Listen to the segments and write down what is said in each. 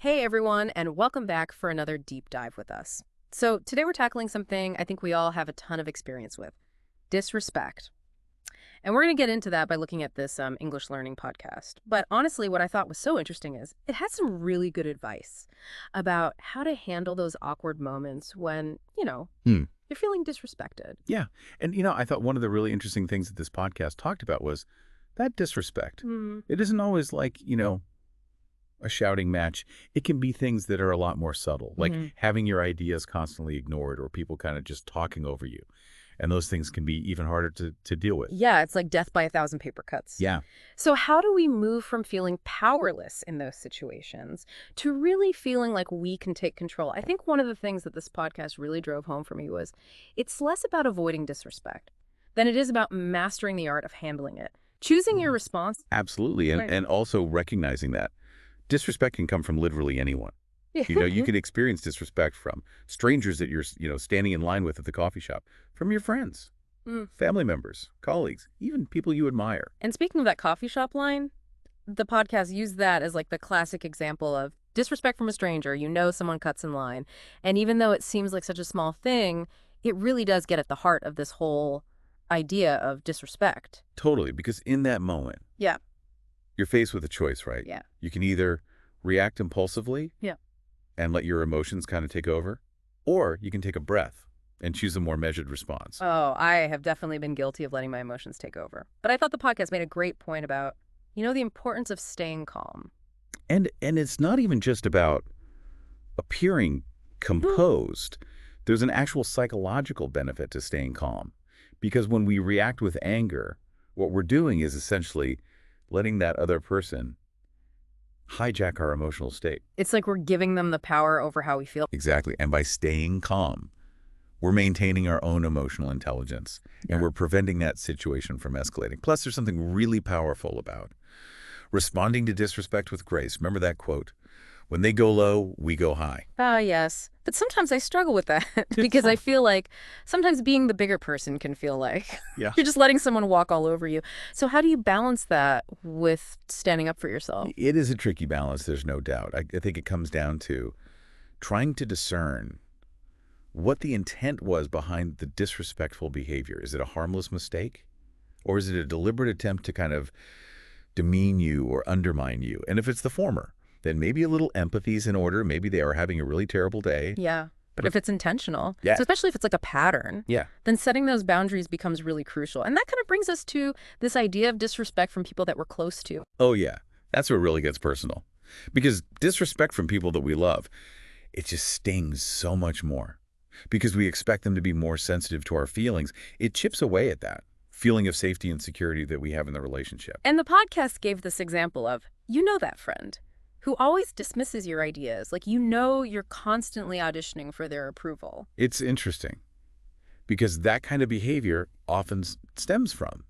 Hey everyone, and welcome back for another deep dive with us. So today we're tackling something I think we all have a ton of experience with, disrespect. And we're going to get into that by looking at this English learning podcast. But honestly, what I thought was so interesting is it had some really good advice about how to handle those awkward moments when, Hmm. you're feeling disrespected. Yeah. And, I thought one of the really interesting things that this podcast talked about was that disrespect. Mm, It isn't always like, a shouting match. It can be things that are a lot more subtle, like mhm. having your ideas constantly ignored or people kind of just talking over you. And those things can be even harder to deal with. Yeah, it's like death by a thousand paper cuts. Yeah. So how do we move from feeling powerless in those situations to really feeling like we can take control? I think one of the things that this podcast really drove home for me was it's less about avoiding disrespect than it is about mastering the art of handling it. Choosing your response. Absolutely. And, Right. and also recognizing that disrespect can come from literally anyone. You can experience disrespect from strangers that you're, standing in line with at the coffee shop, from your friends, Mm. family members, colleagues, even people you admire. And speaking of that coffee shop line, the podcast used that as like the classic example of disrespect from a stranger. Someone cuts in line. And even though it seems like such a small thing, it really does get at the heart of this whole idea of disrespect. Totally, because in that moment, Yeah. you're faced with a choice, right? Yeah. You can either react impulsively Yeah. and let your emotions kind of take over, or you can take a breath and choose a more measured response. Oh, I have definitely been guilty of letting my emotions take over. But I thought the podcast made a great point about, the importance of staying calm. And it's not even just about appearing composed. There's an actual psychological benefit to staying calm. Because when we react with anger, what we're doing is essentially letting that other person hijack our emotional state. It's like we're giving them the power over how we feel. Exactly. And by staying calm, we're maintaining our own emotional intelligence, and we're preventing that situation from escalating. Plus, there's something really powerful about responding to disrespect with grace. Remember that quote? When they go low, we go high. Ah, yes. But sometimes I struggle with that because I feel like sometimes being the bigger person can feel like Yeah. you're just letting someone walk all over you. So how do you balance that with standing up for yourself? It is a tricky balance, there's no doubt. I think it comes down to trying to discern what the intent was behind the disrespectful behavior. Is it a harmless mistake? Or is it a deliberate attempt to kind of demean you or undermine you? And if it's the former, then maybe a little empathy is in order. Maybe they are having a really terrible day. Yeah. But if it's intentional, Yeah. so especially if it's like a pattern, Yeah. then setting those boundaries becomes really crucial. And that kind of brings us to this idea of disrespect from people that we're close to. Oh, yeah. That's where it really gets personal. Because disrespect from people that we love, it just stings so much more. Because we expect them to be more sensitive to our feelings. It chips away at that feeling of safety and security that we have in the relationship. And the podcast gave this example of, that friend who always dismisses your ideas. Like, you're constantly auditioning for their approval. It's interesting because that kind of behavior often stems from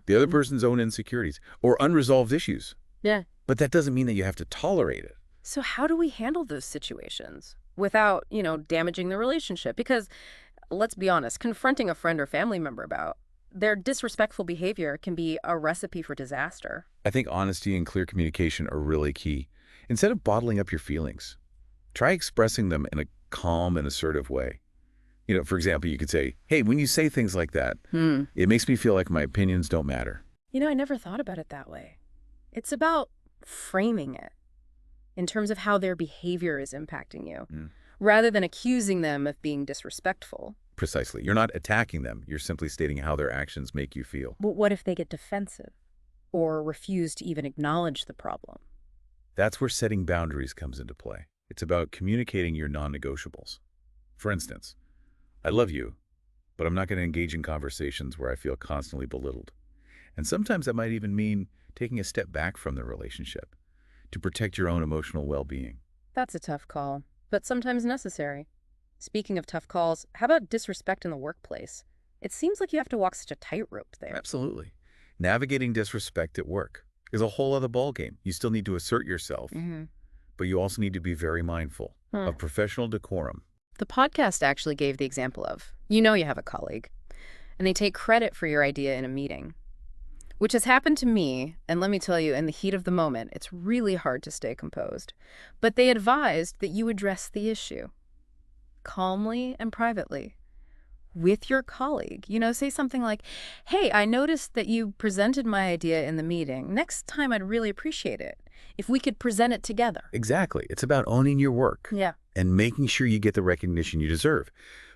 the other person's own insecurities or unresolved issues. Yeah. But that doesn't mean that you have to tolerate it. So how do we handle those situations without, damaging the relationship? Because let's be honest, confronting a friend or family member about their disrespectful behavior can be a recipe for disaster. I think honesty and clear communication are really key. Instead of bottling up your feelings, try expressing them in a calm and assertive way. For example, you could say, hey, when you say things like that, it makes me feel like my opinions don't matter. I never thought about it that way. It's about framing it in terms of how their behavior is impacting you, rather than accusing them of being disrespectful. Precisely. You're not attacking them. You're simply stating how their actions make you feel. But what if they get defensive or refuse to even acknowledge the problem? That's where setting boundaries comes into play. It's about communicating your non-negotiables. For instance, I love you, but I'm not going to engage in conversations where I feel constantly belittled. And sometimes that might even mean taking a step back from the relationship to protect your own emotional well-being. That's a tough call, but sometimes necessary. Speaking of tough calls, how about disrespect in the workplace? It seems like you have to walk such a tightrope there. Absolutely. Navigating disrespect at work is a whole other ballgame. You still need to assert yourself, but you also need to be very mindful of professional decorum. The podcast actually gave the example of, you have a colleague, and they take credit for your idea in a meeting. Which has happened to me, and let me tell you, in the heat of the moment, it's really hard to stay composed. But they advised that you address the issue calmly and privately with your colleague. Say something like, hey, I noticed that you presented my idea in the meeting. Next time, I'd really appreciate it if we could present it together. Exactly. It's about owning your work Yeah. and making sure you get the recognition you deserve,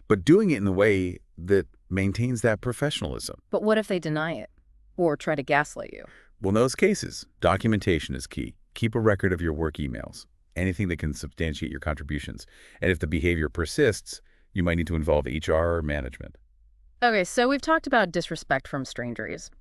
but doing it in a way that maintains that professionalism. But what if they deny it or try to gaslight you? Well, in those cases, documentation is key. Keep a record of your work emails, anything that can substantiate your contributions. And if the behavior persists, you might need to involve HR or management. Okay, so we've talked about disrespect from strangers,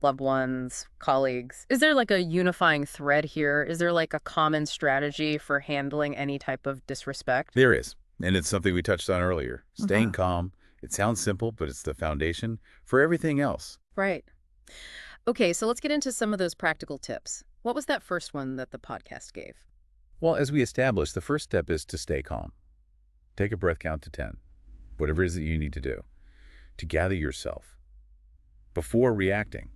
loved ones, colleagues. Is there like a unifying thread here? Is there like a common strategy for handling any type of disrespect? There is, and it's something we touched on earlier. Staying calm. It sounds simple, but it's the foundation for everything else. Right. Okay, so let's get into some of those practical tips. What was that first one that the podcast gave? Well, as we established, the first step is to stay calm. Take a breath count to 10, whatever it is that you need to do, to gather yourself before reacting.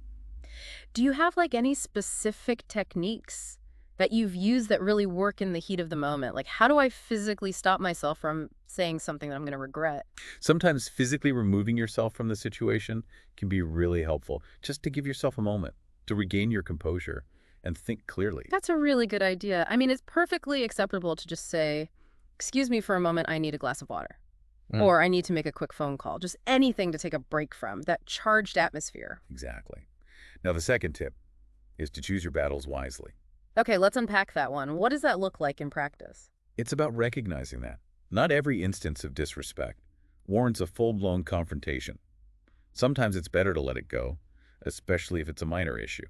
Do you have like any specific techniques that you've used that really work in the heat of the moment? Like, how do I physically stop myself from saying something that I'm going to regret? Sometimes physically removing yourself from the situation can be really helpful, just to give yourself a moment to regain your composure and think clearly. That's a really good idea. I mean, it's perfectly acceptable to just say, excuse me for a moment, I need a glass of water. Or I need to make a quick phone call. Just anything to take a break from that charged atmosphere. Exactly. Now, the second tip is to choose your battles wisely. Okay, let's unpack that one. What does that look like in practice? It's about recognizing that not every instance of disrespect warrants a full-blown confrontation. Sometimes it's better to let it go, especially if it's a minor issue,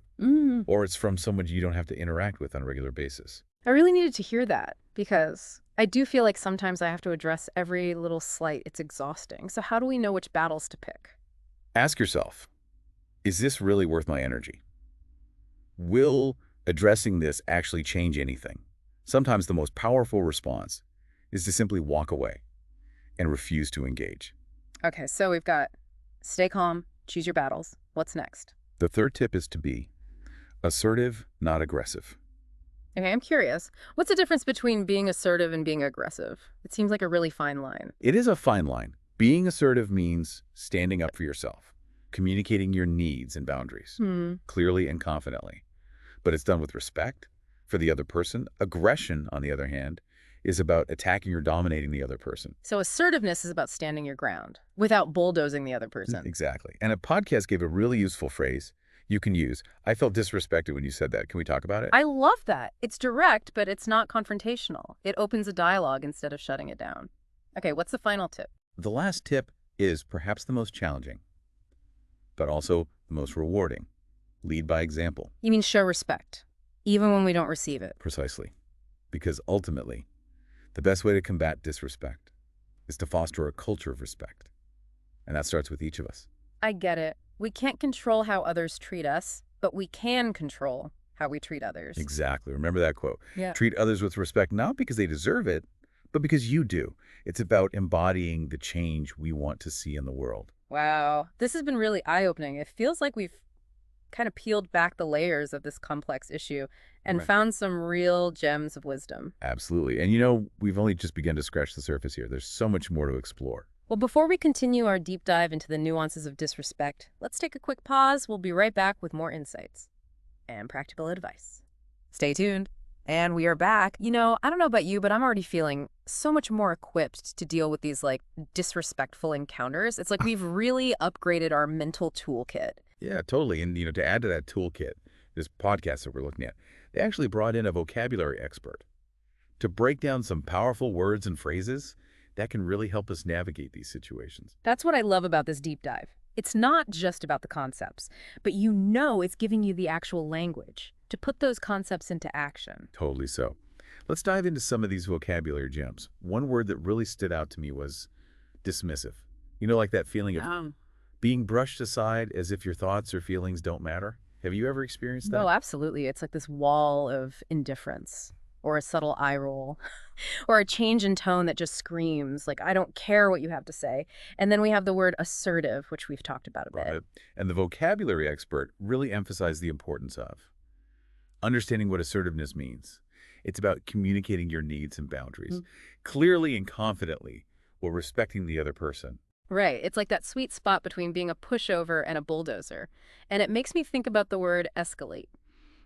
or it's from someone you don't have to interact with on a regular basis. I really needed to hear that because I do feel like sometimes I have to address every little slight. It's exhausting. So how do we know which battles to pick? Ask yourself, is this really worth my energy? Will addressing this actually change anything? Sometimes the most powerful response is to simply walk away and refuse to engage. Okay, so we've got stay calm, choose your battles. What's next? The third tip is to be assertive, not aggressive. Okay, I'm curious. What's the difference between being assertive and being aggressive? It seems like a really fine line. It is a fine line. Being assertive means standing up for yourself, communicating your needs and boundaries clearly and confidently. But it's done with respect for the other person. Aggression, on the other hand, is about attacking or dominating the other person. So assertiveness is about standing your ground without bulldozing the other person. Exactly. And a podcast gave a really useful phrase you can use. I felt disrespected when you said that. Can we talk about it? I love that. It's direct, but it's not confrontational. It opens a dialogue instead of shutting it down. Okay, what's the final tip? The last tip is perhaps the most challenging, but also the most rewarding. Lead by example. You mean show respect, even when we don't receive it. Precisely. Because ultimately, the best way to combat disrespect is to foster a culture of respect. And that starts with each of us. I get it. We can't control how others treat us, but we can control how we treat others. Exactly. Remember that quote. Yeah. Treat others with respect, not because they deserve it, but because you do. It's about embodying the change we want to see in the world. Wow. This has been really eye-opening. It feels like we've kind of peeled back the layers of this complex issue and found some real gems of wisdom. Absolutely. And we've only just begun to scratch the surface here. There's so much more to explore. Well, before we continue our deep dive into the nuances of disrespect, let's take a quick pause. We'll be right back with more insights and practical advice. Stay tuned. And we are back. I don't know about you, but I'm already feeling so much more equipped to deal with these disrespectful encounters. It's like we've really upgraded our mental toolkit. Yeah, totally. And, to add to that toolkit, this podcast that we're looking at, they actually brought in a vocabulary expert to break down some powerful words and phrases that can really help us navigate these situations. That's what I love about this deep dive. It's not just about the concepts, but it's giving you the actual language to put those concepts into action. Totally so. Let's dive into some of these vocabulary gems. One word that really stood out to me was dismissive. Like that feeling of being brushed aside as if your thoughts or feelings don't matter. Have you ever experienced that? Oh, absolutely. It's like this wall of indifference or a subtle eye roll, or a change in tone that just screams, like, I don't care what you have to say. And then we have the word assertive, which we've talked about a bit. Right. And the vocabulary expert really emphasized the importance of understanding what assertiveness means. It's about communicating your needs and boundaries clearly and confidently while respecting the other person. Right. It's like that sweet spot between being a pushover and a bulldozer. And it makes me think about the word escalate,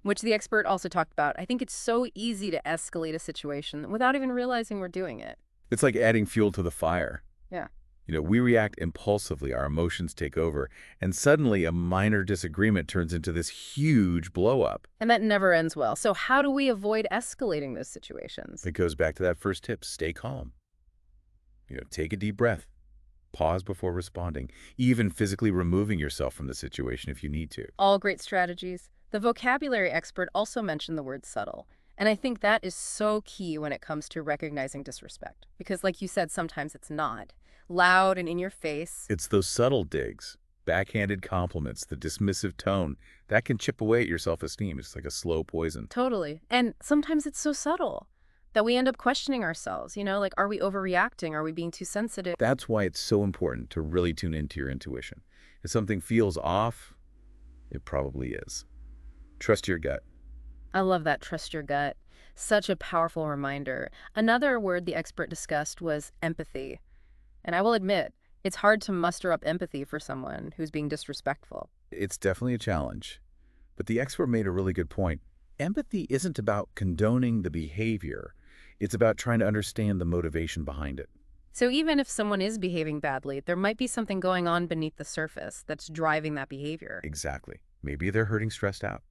which the expert also talked about. I think it's so easy to escalate a situation without even realizing we're doing it. It's like adding fuel to the fire. Yeah. We react impulsively, our emotions take over, and suddenly a minor disagreement turns into this huge blow-up. And that never ends well. So how do we avoid escalating those situations? It goes back to that first tip, stay calm. Take a deep breath, pause before responding, even physically removing yourself from the situation if you need to. All great strategies. The vocabulary expert also mentioned the word subtle. And I think that is so key when it comes to recognizing disrespect. Because like you said, sometimes it's not loud and in your face. It's those subtle digs, backhanded compliments, the dismissive tone, that can chip away at your self-esteem. It's like a slow poison. Totally. And sometimes it's so subtle that we end up questioning ourselves, like, are we overreacting? Are we being too sensitive? That's why it's so important to really tune into your intuition. If something feels off, it probably is. Trust your gut. I love that, trust your gut. Such a powerful reminder. Another word the expert discussed was empathy. And I will admit, it's hard to muster up empathy for someone who's being disrespectful. It's definitely a challenge. But the expert made a really good point. Empathy isn't about condoning the behavior. It's about trying to understand the motivation behind it. So even if someone is behaving badly, there might be something going on beneath the surface that's driving that behavior. Exactly. Maybe they're hurting, stressed out,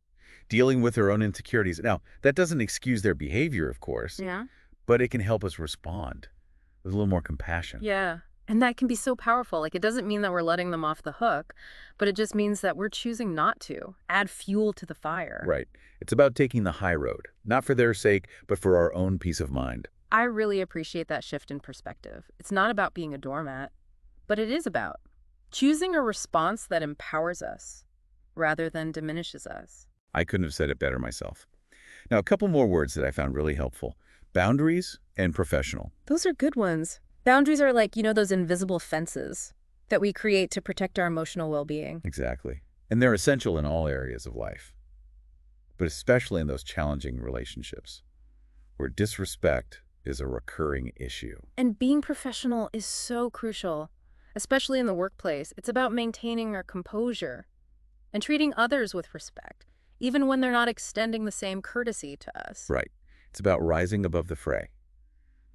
dealing with their own insecurities. Now, that doesn't excuse their behavior, of course, Yeah. but it can help us respond with a little more compassion. Yeah. And that can be so powerful. Like, it doesn't mean that we're letting them off the hook, but it just means that we're choosing not to add fuel to the fire. Right. It's about taking the high road, not for their sake, but for our own peace of mind. I really appreciate that shift in perspective. It's not about being a doormat, but it is about choosing a response that empowers us rather than diminishes us. I couldn't have said it better myself. Now, a couple more words that I found really helpful. Boundaries and professional. Those are good ones. Boundaries are like, those invisible fences that we create to protect our emotional well-being. Exactly. And they're essential in all areas of life, but especially in those challenging relationships where disrespect is a recurring issue. And being professional is so crucial, especially in the workplace. It's about maintaining our composure and treating others with respect, even when they're not extending the same courtesy to us. Right. It's about rising above the fray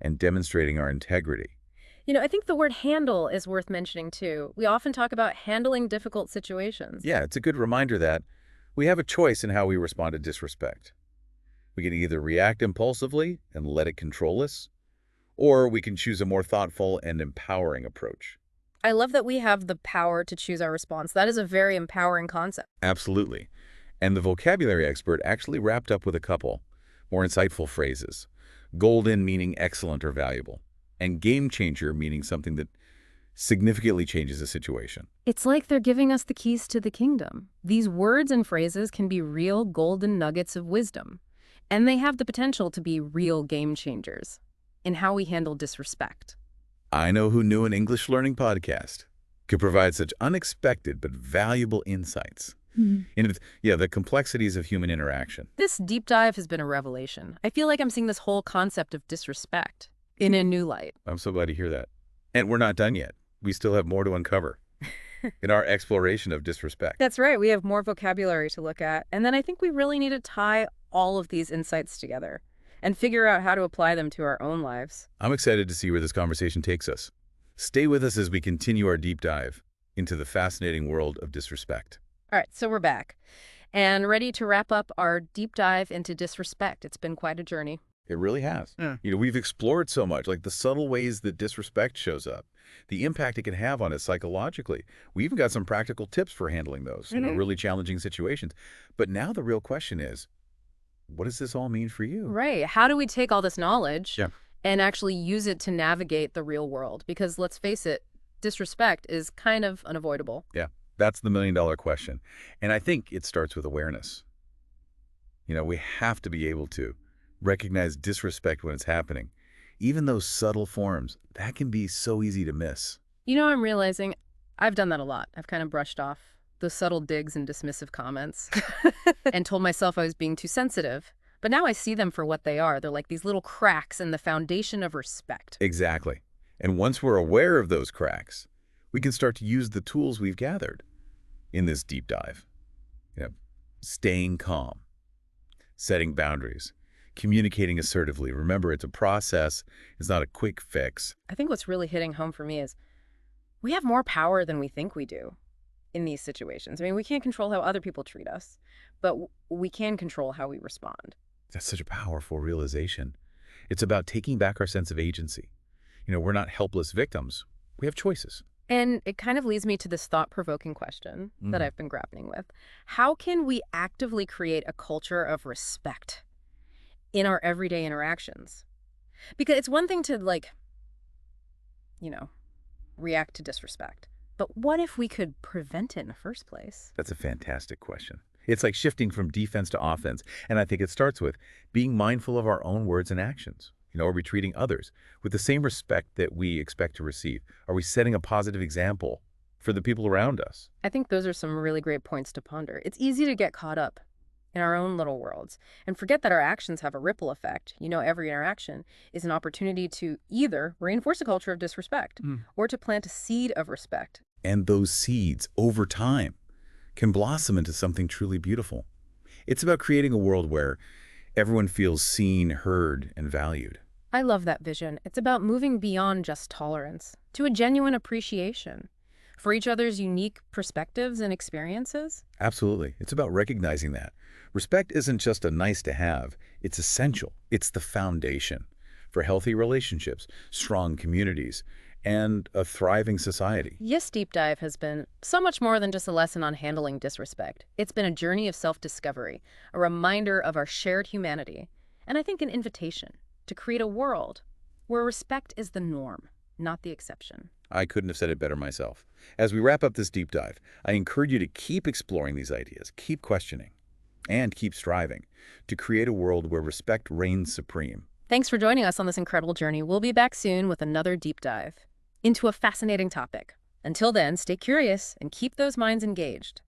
and demonstrating our integrity. I think the word handle is worth mentioning too. We often talk about handling difficult situations. Yeah, it's a good reminder that we have a choice in how we respond to disrespect. We can either react impulsively and let it control us, or we can choose a more thoughtful and empowering approach. I love that we have the power to choose our response. That is a very empowering concept. Absolutely. And the vocabulary expert actually wrapped up with a couple more insightful phrases. Golden meaning excellent or valuable, and game changer meaning something that significantly changes a situation. It's like they're giving us the keys to the kingdom. These words and phrases can be real golden nuggets of wisdom, and they have the potential to be real game changers in how we handle disrespect. I know who knew an English learning podcast could provide such unexpected but valuable insights into the complexities of human interaction. This deep dive has been a revelation. I feel like I'm seeing this whole concept of disrespect in a new light. I'm so glad to hear that. And we're not done yet. We still have more to uncover in our exploration of disrespect. That's right. We have more vocabulary to look at. And then I think we really need to tie all of these insights together and figure out how to apply them to our own lives. I'm excited to see where this conversation takes us. Stay with us as we continue our deep dive into the fascinating world of disrespect. All right, so we're back and ready to wrap up our deep dive into disrespect. It's been quite a journey. It really has. Yeah. We've explored so much, like the subtle ways that disrespect shows up, the impact it can have on us psychologically. We even got some practical tips for handling those really challenging situations. But now the real question is, what does this all mean for you? Right. How do we take all this knowledge Yeah. and actually use it to navigate the real world? Because let's face it, disrespect is kind of unavoidable. Yeah, that's the million-dollar question. And I think it starts with awareness. We have to be able to recognize disrespect when it's happening. Even those subtle forms, that can be so easy to miss. I'm realizing I've done that a lot. I've kind of brushed off the subtle digs and dismissive comments and told myself I was being too sensitive. But now I see them for what they are. They're like these little cracks in the foundation of respect. Exactly. And once we're aware of those cracks, we can start to use the tools we've gathered in this deep dive. You know, staying calm, setting boundaries, communicating assertively. Remember, it's a process. It's not a quick fix. I think what's really hitting home for me is we have more power than we think we do in these situations. I mean, we can't control how other people treat us, but we can control how we respond. That's such a powerful realization. It's about taking back our sense of agency. We're not helpless victims. We have choices. And it kind of leads me to this thought-provoking question that I've been grappling with. How can we actively create a culture of respect in our everyday interactions? Because it's one thing to, you know, react to disrespect. But what if we could prevent it in the first place? That's a fantastic question. It's like shifting from defense to offense. And I think it starts with being mindful of our own words and actions. Are we treating others with the same respect that we expect to receive? Are we setting a positive example for the people around us? I think those are some really great points to ponder. It's easy to get caught up in our own little worlds and forget that our actions have a ripple effect. Every interaction is an opportunity to either reinforce a culture of disrespect or to plant a seed of respect. And those seeds, over time, can blossom into something truly beautiful. It's about creating a world where everyone feels seen, heard, and valued. I love that vision. It's about moving beyond just tolerance to a genuine appreciation for each other's unique perspectives and experiences. Absolutely. It's about recognizing that. Respect isn't just a nice to have. It's essential. It's the foundation for healthy relationships, strong communities, and a thriving society. Yes, Deep Dive has been so much more than just a lesson on handling disrespect. It's been a journey of self-discovery, a reminder of our shared humanity, and I think an invitation to create a world where respect is the norm, not the exception. I couldn't have said it better myself. As we wrap up this deep dive, I encourage you to keep exploring these ideas, keep questioning, and keep striving to create a world where respect reigns supreme. Thanks for joining us on this incredible journey. We'll be back soon with another deep dive into a fascinating topic. Until then, stay curious and keep those minds engaged.